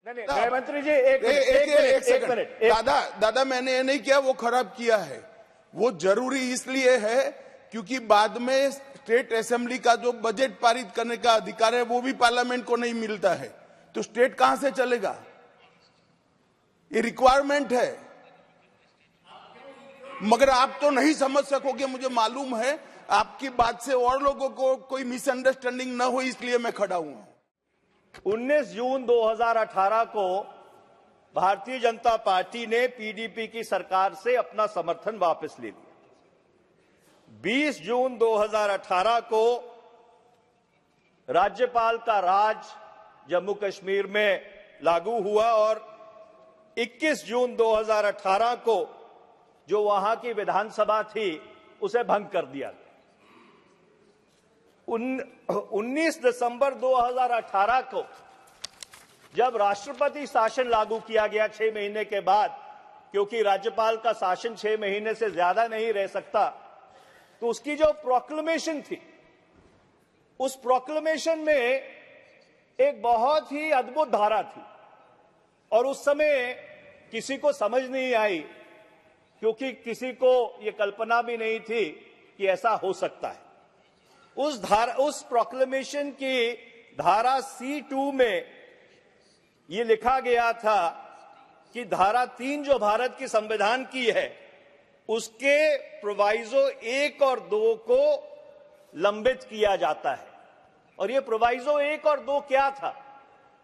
गृह मंत्री जी एक मिनट दादा मैंने ये नहीं किया, वो खराब किया है। वो जरूरी इसलिए है क्योंकि बाद में स्टेट असेंबली का जो बजट पारित करने का अधिकार है वो भी पार्लियामेंट को नहीं मिलता है, तो स्टेट कहां से चलेगा? ये रिक्वायरमेंट है। मगर आप तो नहीं समझ सकोगे, मुझे मालूम है। आपकी बात से और लोगों को कोई मिसअंडरस्टैंडिंग न हो, इसलिए मैं खड़ा हूं। 19 जून 2018 को भारतीय जनता पार्टी ने पीडीपी की सरकार से अपना समर्थन वापस ले लिया। 20 जून 2018 को राज्यपाल का राज जम्मू कश्मीर में लागू हुआ और 21 जून 2018 को जो वहां की विधानसभा थी उसे भंग कर दिया गया। 19 दिसंबर 2018 को जब राष्ट्रपति शासन लागू किया गया 6 महीने के बाद, क्योंकि राज्यपाल का शासन 6 महीने से ज्यादा नहीं रह सकता, तो उसकी जो प्रोक्लेमेशन थी, उस प्रोक्लेमेशन में एक बहुत ही अद्भुत धारा थी और उस समय किसी को समझ नहीं आई, क्योंकि किसी को यह कल्पना भी नहीं थी कि ऐसा हो सकता है। उस प्रोक्लेमेशन की धारा C2 में यह लिखा गया था कि धारा 3 जो भारत की संविधान की है, उसके प्रोवाइजो 1 और 2 को लंबित किया जाता है। और ये प्रोवाइजो 1 और 2 क्या था?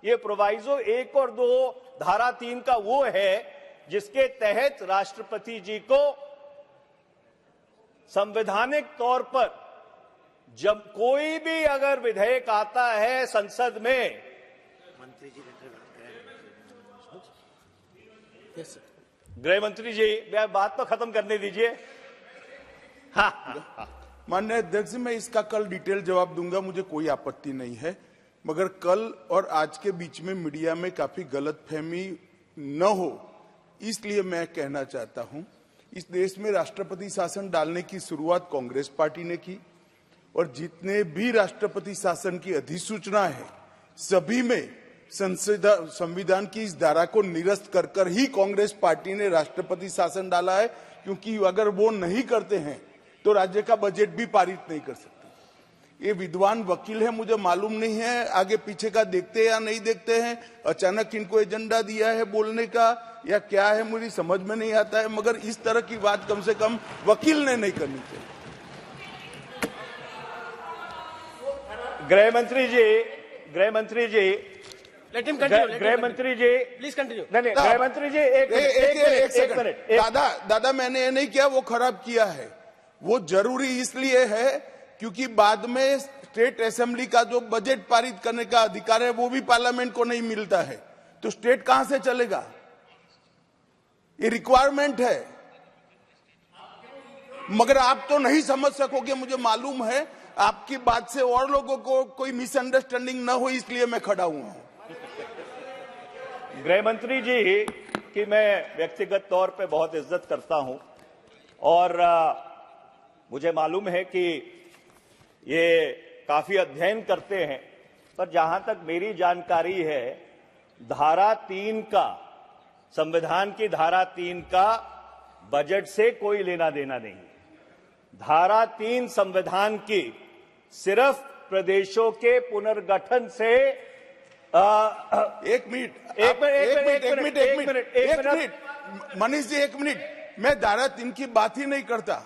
ये प्रोवाइजो 1 और 2 धारा 3 का वो है जिसके तहत राष्ट्रपति जी को संवैधानिक तौर पर जब कोई भी अगर विधेयक आता है संसद में, गृह मंत्री जी बात तो खत्म करने दीजिए। माननीय अध्यक्ष, मैं इसका कल डिटेल जवाब दूंगा, मुझे कोई आपत्ति नहीं है। मगर कल और आज के बीच में मीडिया में काफी गलतफहमी न हो, इसलिए मैं कहना चाहता हूं, इस देश में राष्ट्रपति शासन डालने की शुरुआत कांग्रेस पार्टी ने की और जितने भी राष्ट्रपति शासन की अधिसूचना है, सभी में संविधान की इस धारा को निरस्त कर कर ही कांग्रेस पार्टी ने राष्ट्रपति शासन डाला है, क्योंकि अगर वो नहीं करते हैं तो राज्य का बजट भी पारित नहीं कर सकते। ये विद्वान वकील है, मुझे मालूम नहीं है आगे पीछे का देखते हैं या नहीं देखते हैं, अचानक इनको एजेंडा दिया है बोलने का या क्या है, मुझे समझ में नहीं आता है। मगर इस तरह की बात कम से कम वकील ने नहीं करनी चाहिए। गृह मंत्री जी गृह मंत्री जी प्लीज कंटिन्यू। नहीं, गृह मंत्री जी एक मिनट। दादा मैंने ये नहीं किया, वो खराब किया है। वो जरूरी इसलिए है क्योंकि बाद में स्टेट असेंबली का जो बजट पारित करने का अधिकार है वो भी पार्लियामेंट को नहीं मिलता है, तो स्टेट कहां से चलेगा? ये रिक्वायरमेंट है। मगर आप तो नहीं समझ सकोगे, मुझे मालूम है। आपकी बात से और लोगों को कोई मिसअंडरस्टैंडिंग न हो, इसलिए मैं खड़ा हूं। गृह मंत्री जी की मैं व्यक्तिगत तौर पे बहुत इज्जत करता हूं और मुझे मालूम है कि ये काफी अध्ययन करते हैं, पर जहां तक मेरी जानकारी है, धारा 3 का, संविधान की धारा 3 का बजट से कोई लेना देना नहीं। धारा 3 संविधान की सिर्फ प्रदेशों के पुनर्गठन से एक मिनट मनीष जी, एक मिनट। मैं धारा 3 की बात ही नहीं करता।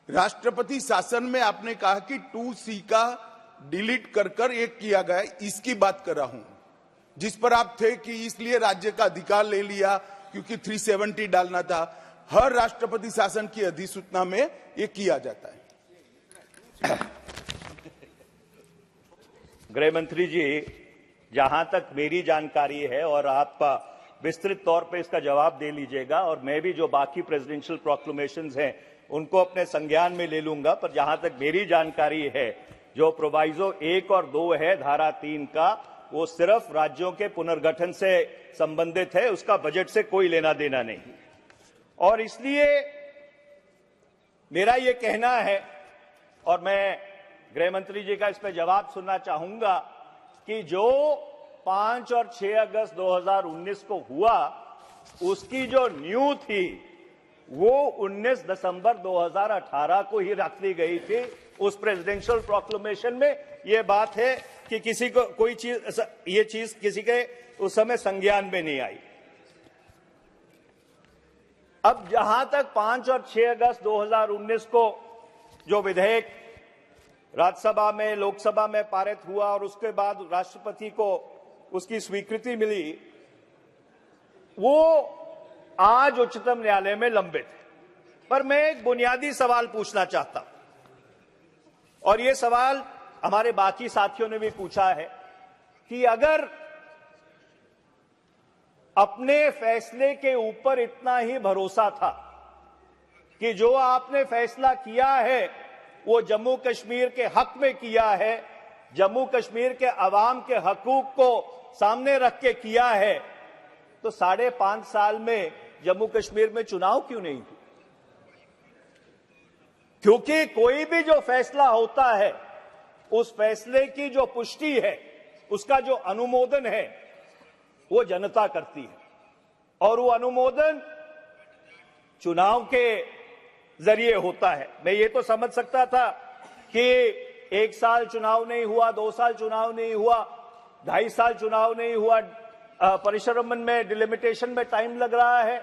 राष्ट्रपति शासन में आपने कहा कि 2C का डिलीट कर कर एक किया गया, इसकी बात कर रहा हूं, जिस पर आप थे कि इसलिए राज्य का अधिकार ले लिया क्योंकि 370 डालना था। हर राष्ट्रपति शासन की अधिसूचना में ये किया जाता है। गृह मंत्री जी, जहां तक मेरी जानकारी है, और आप विस्तृत तौर पे इसका जवाब दे लीजिएगा, और मैं भी जो बाकी प्रेसिडेंशियल प्रोक्लेमेशंस हैं उनको अपने संज्ञान में ले लूंगा, पर जहां तक मेरी जानकारी है, जो प्रोवाइजो 1 और 2 है धारा 3 का, वो सिर्फ राज्यों के पुनर्गठन से संबंधित है, उसका बजट से कोई लेना देना नहीं। और इसलिए मेरा ये कहना है, और मैं गृह मंत्री जी का इस पर जवाब सुनना चाहूंगा, कि जो 5 और 6 अगस्त 2019 को हुआ, उसकी जो न्यू थी वो 19 दिसंबर 2018 को ही रख दी गई थी उस प्रेसिडेंशियल प्रोक्लेमेशन में। ये बात है कि किसी को कोई चीज, ये चीज किसी के उस समय संज्ञान में नहीं आई। अब जहां तक 5 और 6 अगस्त 2019 को जो विधेयक राज्यसभा में, लोकसभा में पारित हुआ और उसके बाद राष्ट्रपति को उसकी स्वीकृति मिली, वो आज उच्चतम न्यायालय में लंबित है। पर मैं एक बुनियादी सवाल पूछना चाहता हूं, और ये सवाल हमारे बाकी साथियों ने भी पूछा है कि अगर अपने फैसले के ऊपर इतना ही भरोसा था कि जो आपने फैसला किया है वो जम्मू कश्मीर के हक में किया है, जम्मू कश्मीर के अवाम के हकूक को सामने रख के किया है, तो 5.5 साल में जम्मू कश्मीर में चुनाव क्यों नहीं हुए? क्योंकि कोई भी जो फैसला होता है उस फैसले की जो पुष्टि है, उसका जो अनुमोदन है, वो जनता करती है, और वो अनुमोदन चुनाव के जरिए होता है। मैं ये तो समझ सकता था कि 1 साल चुनाव नहीं हुआ, 2 साल चुनाव नहीं हुआ, 2.5 साल चुनाव नहीं हुआ, परिश्रमण में, डिलिमिटेशन में टाइम लग रहा है,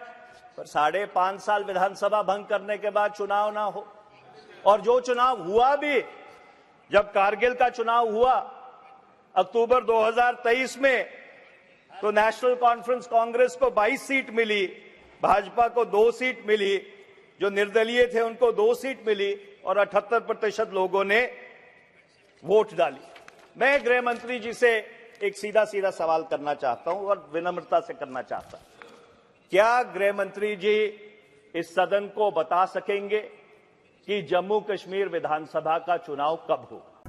पर 5.5 साल विधानसभा भंग करने के बाद चुनाव ना हो। और जो चुनाव हुआ भी, जब कारगिल का चुनाव हुआ अक्टूबर 2023 में, तो नेशनल कॉन्फ्रेंस कांग्रेस को 22 सीट मिली, भाजपा को 2 सीट मिली, जो निर्दलीय थे उनको 2 सीट मिली, और 78% लोगों ने वोट डाली। मैं गृह मंत्री जी से एक सीधा सीधा सवाल करना चाहता हूं और विनम्रता से करना चाहता हूं। क्या गृह मंत्री जी इस सदन को बता सकेंगे कि जम्मू कश्मीर विधानसभा का चुनाव कब होगा?